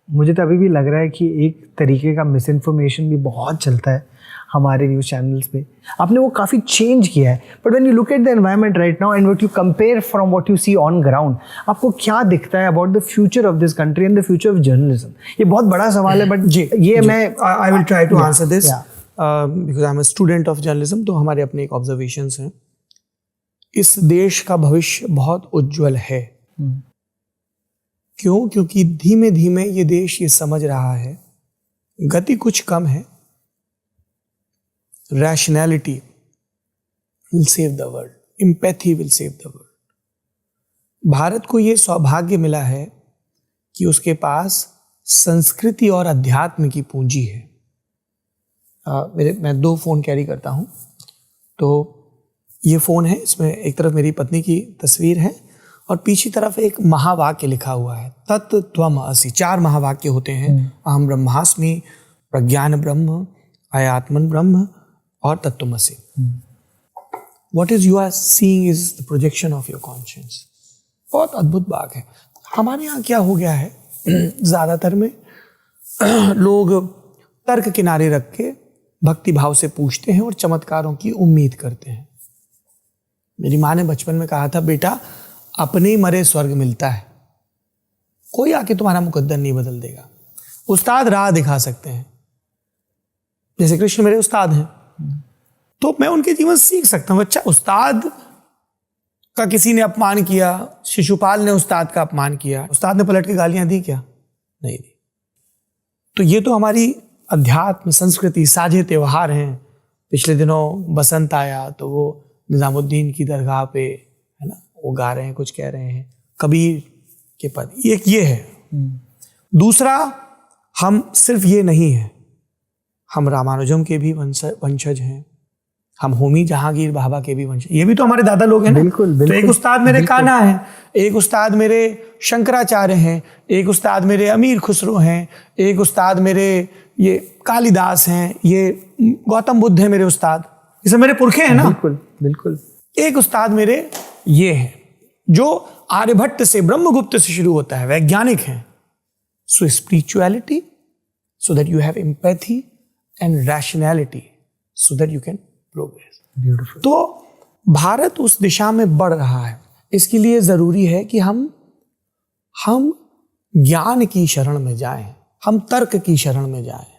मुझे तो अभी भी लग रहा है कि एक तरीके का मिस इन्फॉर्मेशन भी बहुत चलता है हमारे न्यूज़ चैनल्स पे। आपने वो काफ़ी चेंज किया है, but when you look at the environment right now and what you compare from what you see on ground, आपको क्या दिखता है about the future of this country and the future of journalism? ये बहुत बड़ा सवाल है, बट ये मैं I will try to answer this because I am a student of journalism. तो हमारे अपने एक ऑब्जर्वेशंस हैं। इस देश का भविष्य बहुत उज्जवल है। क्यों? क्योंकि धीमे धीमे ये देश ये समझ रहा है, गति कुछ कम है, rationality will save the world, empathy will save the world. Bharat को ये सौभाग्य मिला है कि उसके पास संस्कृति और अध्यात्म की पूंजी है। मैं 2 फ़ोन कैरी करता हूँ। तो ये फ़ोन है, इसमें एक तरफ मेरी पत्नी की तस्वीर है और पीछे तरफ एक महावाक्य लिखा हुआ है, तत् त्वम् असि। 4 महावाक्य होते हैं, अहम ब्रह्मास्मि, प्रज्ञान ब्रह्म, अयात्मन ब्रह्म और तत्त्वमसि। What is you are seeing is the projection of your conscience। बहुत अद्भुत बात है। हमारे यहाँ क्या हो गया है, ज़्यादातर में लोग तर्क किनारे रख के भक्ति भाव से पूछते हैं और चमत्कारों की उम्मीद करते हैं। मेरी माँ ने बचपन में कहा था, बेटा अपने ही मरे स्वर्ग मिलता है, कोई आके तुम्हारा मुकद्दर नहीं बदल देगा। उस्ताद राह दिखा सकते हैं, जैसे कृष्ण मेरे उस्ताद हैं, तो मैं उनके जीवन से सीख सकता हूँ। अच्छा, उस्ताद का किसी ने अपमान किया, शिशुपाल ने उस्ताद का अपमान किया, उस्ताद ने पलट के गालियां दी क्या? नहीं दी। तो ये तो हमारी अध्यात्म संस्कृति साझे त्योहार हैं। पिछले दिनों बसंत आया तो वो निजामुद्दीन की दरगाह पे, है ना, वो गा रहे हैं, कुछ कह रहे हैं, कबीर के पद, ये है। दूसरा, हम सिर्फ ये नहीं है, हम रामानुजम के भी वंशज हैं, हम होमी जहांगीर बाबा के भी वंशज, ये भी तो हमारे दादा लोग हैं ना। बिल्कुल। तो एक उस्ताद मेरे कान्हा हैं, एक उस्ताद मेरे शंकराचार्य हैं, एक उस्ताद मेरे अमीर खुसरो हैं, एक उस्ताद मेरे ये कालिदास हैं, ये गौतम बुद्ध हैं मेरे उस्ताद, ये सब मेरे पुरखे हैं ना। बिल्कुल। एक उस्ताद मेरे ये हैं जो आर्यभट्ट से, ब्रह्मगुप्त से शुरू होता है, वैज्ञानिक हैं। सो spirituality, so that you have empathy and rationality, so that you can progress. Beautiful. तो भारत उस दिशा में बढ़ रहा है। इसके लिए जरूरी है कि हम ज्ञान की शरण में जाएं, हम तर्क की शरण में जाएं।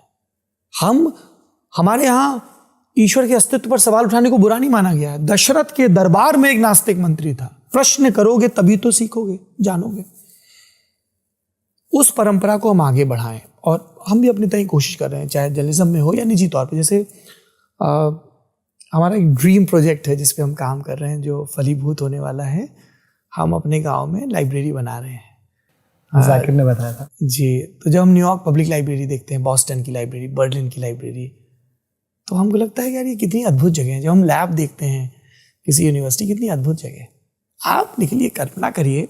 हमारे यहाँ ईश्वर के अस्तित्व पर सवाल उठाने को बुरा नहीं माना गया है। दशरथ के दरबार में एक नास्तिक मंत्री था। प्रश्न करोगे तभी तो सीखोगे, जानोगे। उस परंपरा को हम आगे बढ़ाएं और हम भी अपनी तरह कोशिश कर रहे हैं, चाहे जर्नलिज्म में हो या निजी तौर पे। जैसे हमारा एक ड्रीम प्रोजेक्ट है जिस पे हम काम कर रहे हैं, जो फलीभूत होने वाला है। हम अपने गांव में लाइब्रेरी बना रहे हैं। जाकिर ने बताया था जी। तो जब हम न्यूयॉर्क पब्लिक लाइब्रेरी देखते हैं, बॉस्टन की लाइब्रेरी, बर्लिन की लाइब्रेरी, तो हमको लगता है कि यार ये कितनी अद्भुत जगह है। जब हम लैब देखते हैं किसी यूनिवर्सिटी, कितनी अद्भुत जगह है। आप निकलिए, कल्पना करिए,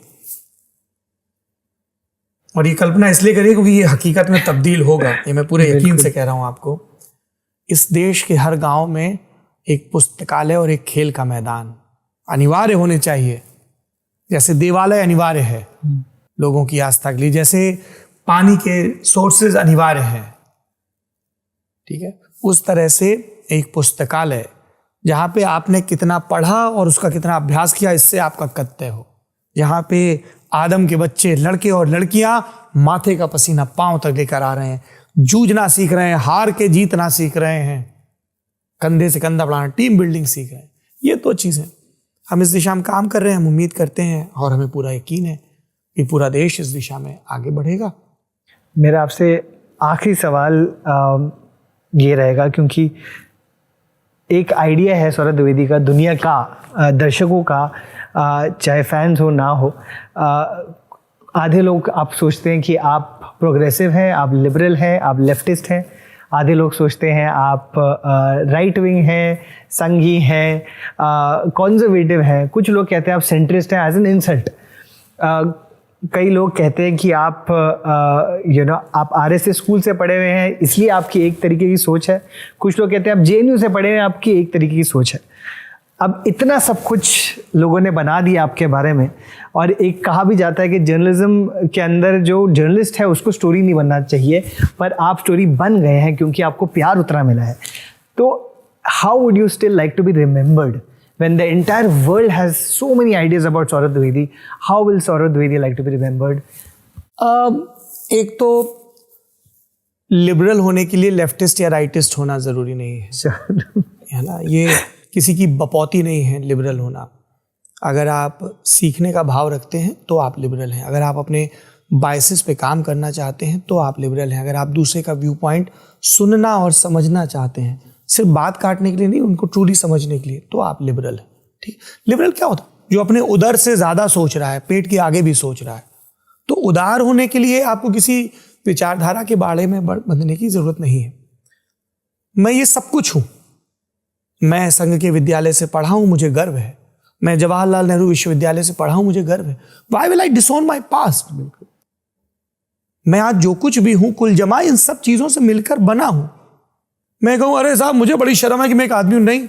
और ये कल्पना इसलिए करिए क्योंकि ये हकीकत में तब्दील होगा, ये मैं पूरे यकीन से कह रहा हूँ आपको। इस देश के हर गांव में एक पुस्तकालय और एक खेल का मैदान अनिवार्य होने चाहिए। जैसे देवालय अनिवार्य है लोगों की आस्था के लिए, जैसे पानी के सोर्सेज अनिवार्य हैं, ठीक है, उस तरह से एक पुस्तकालय जहाँ पे आपने कितना पढ़ा और उसका कितना अभ्यास किया, इससे आपका कद तय हो। यहाँ पे आदम के बच्चे, लड़के और लड़कियां माथे का पसीना पांव तक लेकर आ रहे हैं, जूझना सीख रहे हैं, हार के जीतना सीख रहे हैं, कंधे से कंधा बढ़ाना, टीम बिल्डिंग सीख रहे हैं। ये तो चीज़ें हम इस दिशा में काम कर रहे हैं। हम उम्मीद करते हैं और हमें पूरा यकीन है कि पूरा देश इस दिशा में आगे बढ़ेगा। मेरा आपसे आखिरी सवाल ये रहेगा, क्योंकि एक आइडिया है सौरभ द्विवेदी का, दुनिया का, दर्शकों का, चाहे फैंस हो ना हो, आधे लोग आप सोचते हैं कि आप प्रोग्रेसिव हैं, आप लिबरल हैं, आप लेफ्टिस्ट हैं। आधे लोग सोचते हैं आप राइट विंग हैं, संघी हैं, कंजर्वेटिव हैं। कुछ लोग कहते हैं आप सेंट्रिस्ट हैं, एज एन इंसल्ट। कई लोग कहते हैं कि आप आप आरएसएस स्कूल से पढ़े हुए हैं, इसलिए आपकी एक तरीके की सोच है। कुछ लोग कहते हैं आप जेएनयू से पढ़े हुए हैं, आपकी एक तरीके की सोच है। अब इतना सब कुछ लोगों ने बना दिया आपके बारे में, और एक कहा भी जाता है कि जर्नलिज्म के अंदर जो जर्नलिस्ट है उसको स्टोरी नहीं बनना चाहिए, पर आप स्टोरी बन गए हैं क्योंकि आपको प्यार उतना मिला है. तो how would you still like to be remembered when the entire world has so many ideas about Saurav Dwivedi? How will Saurav Dwivedi like to be remembered? एक तो लिबरल होने के लिए लेफ्टिस्ट या राइटिस्ट होना ज़रूरी नहीं है ना. ये किसी की बपौती नहीं है लिबरल होना. अगर आप सीखने का भाव रखते हैं तो आप लिबरल हैं. अगर आप अपने बायसेस पे काम करना चाहते हैं तो आप लिबरल हैं. अगर आप दूसरे का व्यू पॉइंट सुनना और समझना चाहते हैं, सिर्फ बात काटने के लिए नहीं, उनको ट्रूली समझने के लिए, तो आप लिबरल हैं. ठीक. लिबरल क्या होता है? जो अपने उदर से ज़्यादा सोच रहा है, पेट के आगे भी सोच रहा है. तो उदार होने के लिए आपको किसी विचारधारा के बाड़े में बंधने की जरूरत नहीं है. मैं ये सब कुछ हूं. मैं संघ के विद्यालय से पढ़ा हूं, मुझे गर्व है. मैं जवाहरलाल नेहरू विश्वविद्यालय से पढ़ा हूं, मुझे गर्व है. Why will I डिसोन my past? मैं आज जो कुछ भी हूं, कुल जमा इन सब चीजों से मिलकर बना हूं. मैं कहूं अरे साहब मुझे बड़ी शर्म है कि मैं एक आदमी हूं. नहीं,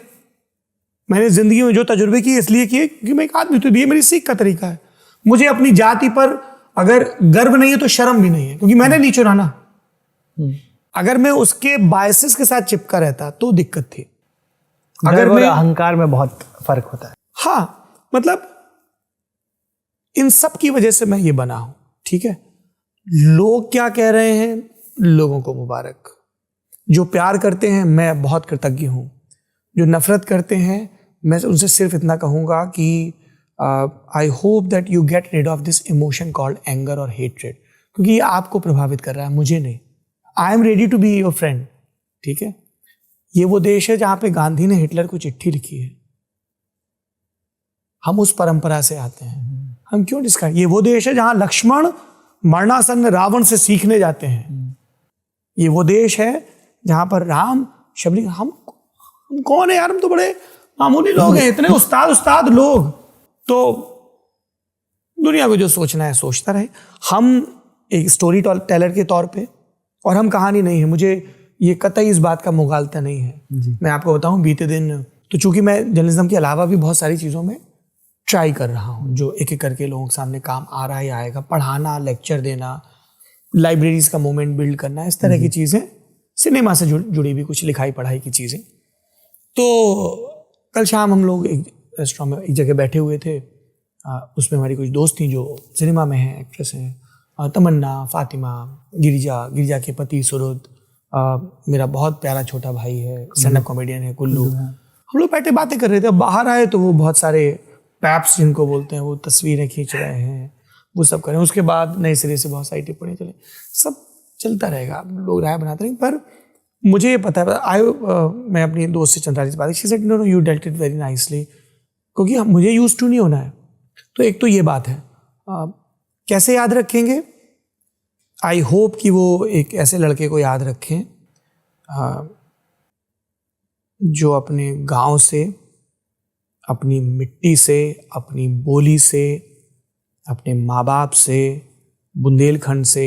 मैंने जिंदगी में जो तजुर्बे किए इसलिए किए क्योंकि मैं एक आदमी. तो ये मेरी सीख का तरीका है. मुझे अपनी जाति पर अगर गर्व नहीं है तो शर्म भी नहीं है, क्योंकि मैंने नहीं चुना ना. अगर मैं उसके बायसेस के साथ चिपका रहता तो दिक्कत थी. अगर मैं अहंकार में बहुत फर्क होता है. हाँ, मतलब इन सब की वजह से मैं ये बना हूं. ठीक है, लोग क्या कह रहे हैं, लोगों को मुबारक. जो प्यार करते हैं मैं बहुत कृतज्ञ हूं. जो नफरत करते हैं मैं उनसे सिर्फ इतना कहूंगा कि I hope that you get rid of this emotion called anger और हेट्रेड, क्योंकि ये आपको प्रभावित कर रहा है, मुझे नहीं. I am ready to be your friend. ठीक है, ये वो देश है जहां पे गांधी ने हिटलर को चिट्ठी लिखी है. हम उस परंपरा से आते हैं. हम क्यों डिस्कस. ये वो देश है जहां लक्ष्मण मरणासन्न रावण से सीखने जाते हैं. ये वो देश है जहां पर राम शबरी. हम कौन है यार, हम तो बड़े मामूली लोग हैं. इतने उस्ताद लोग. तो दुनिया को जो सोचना है सोचता रहे. हम एक स्टोरी टेलर के तौर पे, और हम कहानी नहीं है. मुझे ये कतई इस बात का मुगालता नहीं है. मैं आपको बताऊं, बीते दिन तो चूंकि मैं जर्नलिज्म के अलावा भी बहुत सारी चीज़ों में ट्राई कर रहा हूं, जो एक एक करके लोगों के सामने काम आ रहा है, आएगा. पढ़ाना, लेक्चर देना, लाइब्रेरीज का मूवमेंट बिल्ड करना, इस तरह की चीज़ें, सिनेमा से जुड़ी भी कुछ लिखाई पढ़ाई की चीज़ें. तो कल शाम हम लोग एक रेस्टोरेंट में एक जगह बैठे हुए थे. उसमें हमारी कुछ दोस्त थी जो सिनेमा में हैं, एक्ट्रेस हैं. तमन्ना, फातिमा, गिरिजा के पति सुरुद, मेरा बहुत प्यारा छोटा भाई है, स्टैंड अप कॉमेडियन है कुल्लू. हम लोग बैठे बातें कर रहे थे. बाहर आए तो वो बहुत सारे पैप्स जिनको बोलते हैं, वो तस्वीरें खींच रहे हैं, वो सब करें. उसके बाद नए सिरे से बहुत सारी टिप्पणी चले. सब चलता रहेगा, लोग राय बनाते रहेंगे. पर मुझे ये पता है, मैं अपनी दोस्त से चंद्राजी से बात की. She said no you dealt it very nicely, क्योंकि मुझे यूज टू नहीं होना है. तो एक तो ये बात है. कैसे याद रखेंगे? आई होप कि वो एक ऐसे लड़के को याद रखें जो अपने गांव से, अपनी मिट्टी से, अपनी बोली से, अपने माँ बाप से, बुंदेलखंड से,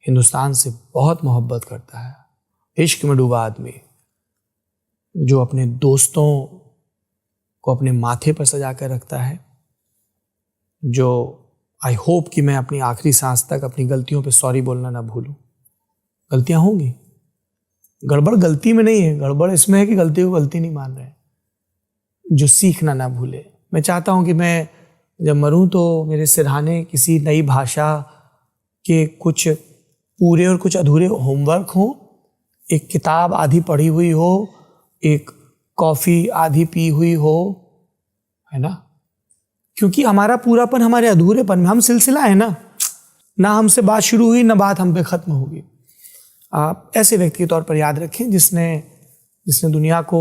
हिंदुस्तान से बहुत मोहब्बत करता है. इश्क में डूबा आदमी, जो अपने दोस्तों को अपने माथे पर सजा कर रखता है. जो आई होप कि मैं अपनी आखिरी सांस तक अपनी गलतियों पे सॉरी बोलना ना भूलूं. गलतियां होंगी, गड़बड़ गलती में नहीं है, गड़बड़ इसमें है कि गलती को गलती नहीं मान रहे. जो सीखना ना भूले. मैं चाहता हूं कि मैं जब मरूं तो मेरे सिरहाने किसी नई भाषा के कुछ पूरे और कुछ अधूरे होमवर्क हो, एक किताब आधी पढ़ी हुई हो, एक कॉफ़ी आधी पी हुई हो, है ना. क्योंकि हमारा पूरापन हमारे अधूरेपन में. हम सिलसिला है ना हमसे बात शुरू हुई ना बात हम पे ख़त्म होगी. आप ऐसे व्यक्ति के तौर पर याद रखें जिसने दुनिया को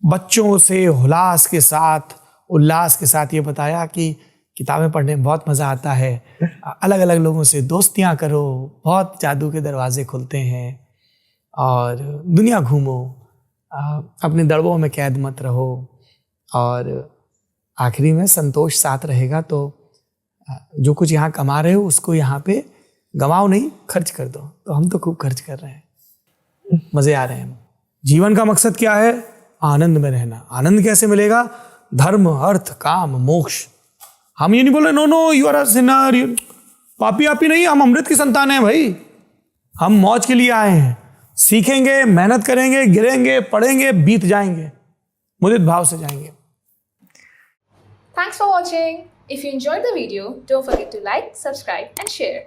बच्चों से उल्लास के साथ ये बताया कि किताबें पढ़ने में बहुत मज़ा आता है. अलग अलग लोगों से दोस्तियाँ करो, बहुत जादू के दरवाजे खुलते हैं, और दुनिया घूमो, अपने दड़बों में कैद मत रहो, और आखिरी में संतोष साथ रहेगा. तो जो कुछ यहाँ कमा रहे हो उसको यहाँ पे गंवाओ नहीं, खर्च कर दो. तो हम तो खूब खर्च कर रहे हैं, मज़े आ रहे हैं. जीवन का मकसद क्या है? आनंद में रहना। आनंद कैसे मिलेगा? धर्म, अर्थ, काम, मोक्ष। हम ये नहीं बोल रहे no no you are a sinner, पापी आपी नहीं, हम अमृत की संतान हैं भाई। हम मौज के लिए आए हैं, सीखेंगे, मेहनत करेंगे, गिरेंगे, पढ़ेंगे, बीत जाएंगे, मुदित भाव से जाएंगे। Thanks for watching. If you enjoyed the video, don't forget to like, subscribe and share.